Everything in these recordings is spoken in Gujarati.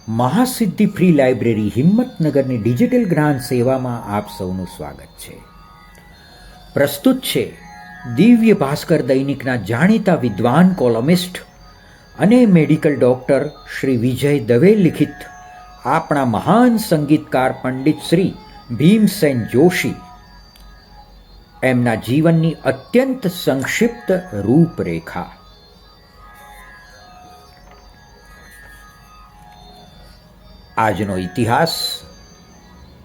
મહાસિદ્ધિ ફ્રી લાઇબ્રેરી હિંમતનગરની ડિજિટલ જ્ઞાન સેવામાં આપ સૌનું સ્વાગત છે. પ્રસ્તુત છે દિવ્ય ભાસ્કર દૈનિકના જાણીતા વિદ્વાન કોલમિસ્ટ અને મેડિકલ ડૉક્ટર શ્રી વિજય દવે લિખિત આપણા મહાન સંગીતકાર પંડિત શ્રી ભીમસેન જોશી એમના જીવનની અત્યંત સંક્ષિપ્ત રૂપરેખા. આજનો ઇતિહાસ.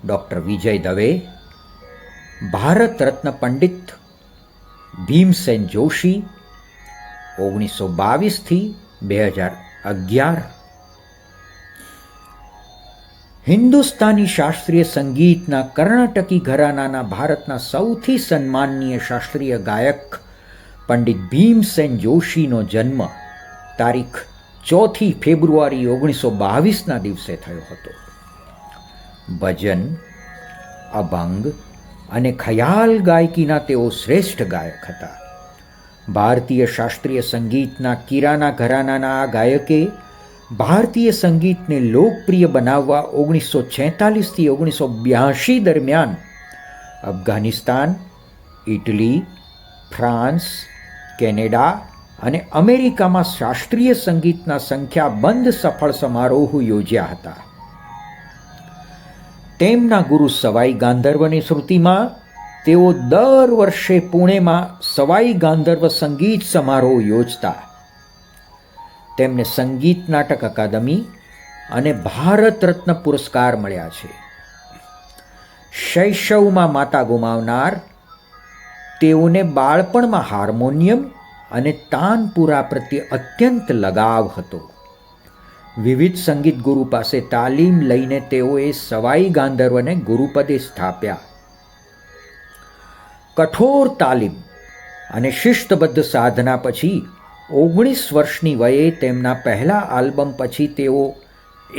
ડૉક્ટર વિજય દવે, ભારત રત્ન પંડિત ભીમસેન જોશી, 1922થી 2011. હિન્દુસ્તાની શાસ્ત્રીય સંગીતના કર્ણાટકી ઘરાનાના ભારતના સૌથી સન્માનનીય શાસ્ત્રીય ગાયક પંડિત ભીમસેન જોશીનો જન્મ તારીખ 4 ફેબ્રુઆરી 1922ના દિવસે થયો હતો. ભજન, અભંગ અને ખયાલ ગાયકીના તેઓ શ્રેષ્ઠ ગાયક હતા. ભારતીય શાસ્ત્રીય સંગીતના કિરાના ઘરાનાના આ ગાયકે ભારતીય સંગીતને લોકપ્રિય બનાવવા 1946થી 1982 દરમિયાન અફઘાનિસ્તાન, ઇટલી, ફ્રાન્સ, કેનેડા અને અમેરિકામાં શાસ્ત્રીય સંગીતના સંખ્યાબંધ સફળ સમારોહ યોજ્યા હતા. તેમના ગુરુ સવાઈ ગાંધર્વની સ્મૃતિમાં તેઓ દર વર્ષે પુણેમાં સવાઈ ગાંધર્વ સંગીત સમારોહ યોજતા. તેમને સંગીત નાટક અકાદમી અને ભારત રત્ન પુરસ્કાર મળ્યા છે. શૈશવમાં માતા ગુમાવનાર તેઓને બાળપણમાં હાર્મોનિયમ અને તાનપુરા પ્રત્યે અત્યંત લગાવ હતો. વિવિધ સંગીત ગુરુ પાસે તાલીમ લઈને તેઓએ સવાઈ ગાંધર્વને ગુરુપદે સ્થાપ્યા. કઠોર તાલીમ અને શિસ્તબદ્ધ સાધના પછી 19 વર્ષની વયે તેમના પહેલા આલ્બમ પછી તેઓ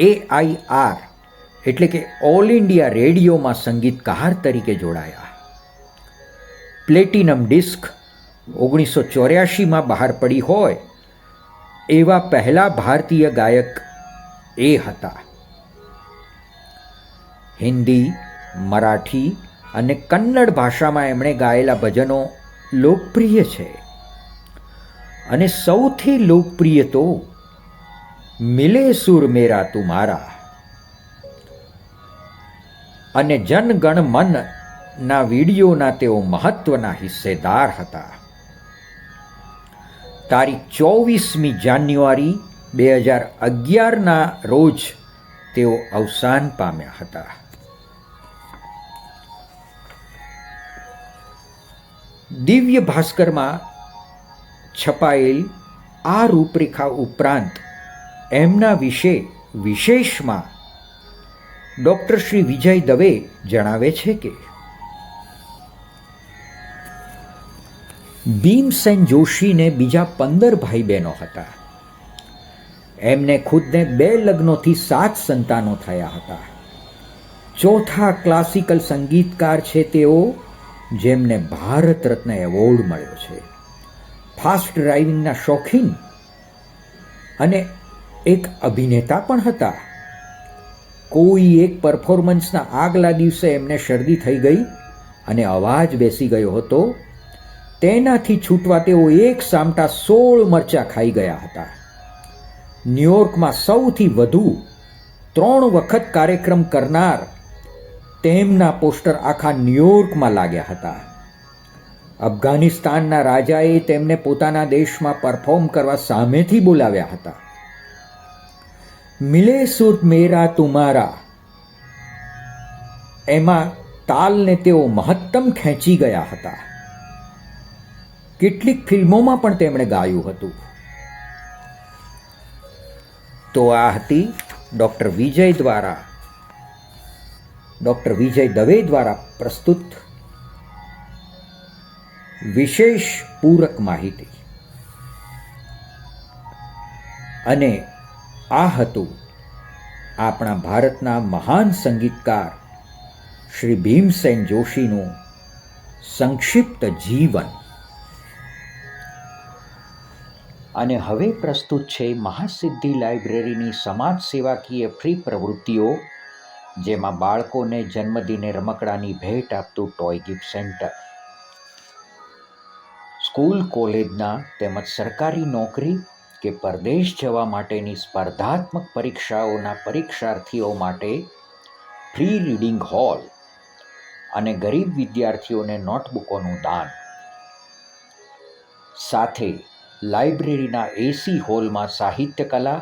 AIR એટલે કે ઓલ ઇન્ડિયા રેડિયોમાં સંગીતકાર તરીકે જોડાયા. પ્લેટિનમ ડિસ્ક 1984માં બહાર પડી હોય એવા પહેલા ભારતીય ગાયક એ હતા. હિન્દી, મરાઠી અને કન્નડ ભાષામાં એમણે ગાયેલા ભજનો લોકપ્રિય છે અને સૌથી લોકપ્રિય તો મિલે સુર મેરા તુમારા અને જન ગણ મનના વિડીયોના તેઓ મહત્વના હિસ્સેદાર હતા. તારીખ 24મી જાન્યુઆરી 2011ના રોજ તેઓ અવસાન પામ્યા હતા. દિવ્ય ભાસ્કરમાં છપાયેલ આ રૂપરેખા ઉપરાંત એમના વિશે વિશેષમાં ડૉક્ટર શ્રી વિજય દવે જણાવે છે કે ભીમસેન જોશીને બીજા 15 ભાઈ બહેનો હતા. એમને ખુદને 2 લગ્નોથી 7 સંતાનો થયા હતા. ચોથા ક્લાસિકલ સંગીતકાર છે તેઓ જેમને ભારત રત્ન એવોર્ડ મળ્યો છે. ફાસ્ટ ડ્રાઇવિંગના શોખીન અને એક અભિનેતા પણ હતા. કોઈ એક પરફોર્મન્સના આગલા દિવસે એમને શરદી થઈ ગઈ અને અવાજ બેસી ગયો હતો. તેનાથી છૂટવા તેઓ એક સામટા 16 મરચાં ખાઈ ગયા હતા. ન્યૂયોર્કમાં સૌથી વધુ 3 વખત કાર્યક્રમ કરનાર તેમના પોસ્ટર આખા ન્યૂયોર્કમાં લાગ્યા હતા. અફઘાનિસ્તાનના રાજાએ તેમને પોતાના દેશમાં પરફોર્મ કરવા સામેથી બોલાવ્યા હતા. મિલે સુર મેરા તુમારા એમાં તાલને તેઓ મહત્તમ ખેંચી ગયા હતા. કેટલીક ફિલ્મોમાં પણ તેમણે ગાયું હતું. તો આ હતી ડૉક્ટર વિજય દવે દ્વારા પ્રસ્તુત વિશેષ પૂરક માહિતી. અને આ હતું આપણા ભારતના મહાન સંગીતકાર શ્રી ભીમસેન જોશીનું સંક્ષિપ્ત જીવન. અને હવે પ્રસ્તુત છે મહાસિદ્ધિ લાઇબ્રેરીની સમાજ સેવાકીય ફ્રી પ્રવૃત્તિઓ, જેમાં બાળકોને જન્મદિને રમકડાની ભેટ આપતું ટોય ગિફ્ટ સેન્ટર, સ્કૂલ કોલેજના તેમજ સરકારી નોકરી કે પરદેશ જવા માટેની સ્પર્ધાત્મક પરીક્ષાઓના પરીક્ષાર્થીઓ માટે ફ્રી રીડિંગ હોલ અને ગરીબ વિદ્યાર્થીઓને નોટબુકોનું દાન. સાથે લાઇબ્રેરીના એસી હોલમાં સાહિત્ય કલા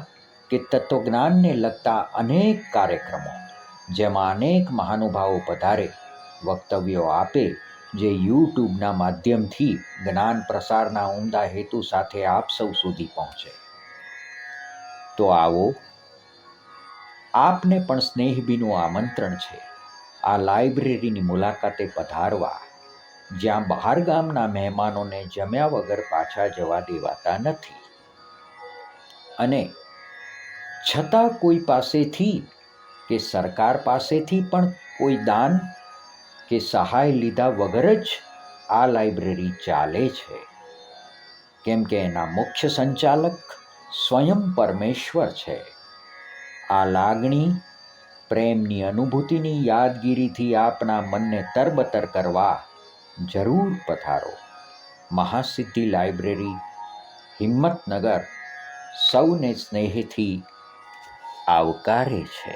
કે તત્વજ્ઞાનને લગતા અનેક કાર્યક્રમો, જેમાં અનેક મહાનુભાવો પધારે, વક્તવ્યો આપે, જે યુટ્યુબના માધ્યમથી જ્ઞાન પ્રસારના ઉમદા હેતુ સાથે આપ સૌ સુધી પહોંચે. તો આવો, આપને પણ સ્નેહભીનું આમંત્રણ છે આ લાઇબ્રેરીની મુલાકાતે પધારવા, જ્યાં બહારગામના મહેમાનોને જમ્યા વગર પાછા જવા દેવાતા નથી. અને છતાં કોઈ પાસેથી કે સરકાર પાસેથી પણ કોઈ દાન કે સહાય લીધા વગર જ આ લાઇબ્રેરી ચાલે છે, કેમ કે એના મુખ્ય સંચાલક સ્વયં પરમેશ્વર છે. આ લાગણી, પ્રેમની અનુભૂતિની યાદગીરીથી આપના મનને તરબતર કરવા જરૂર પધારો. મહાસિદ્ધિ લાઇબ્રેરી, હિંમતનગર સૌને સ્નેહથી આવકારે છે.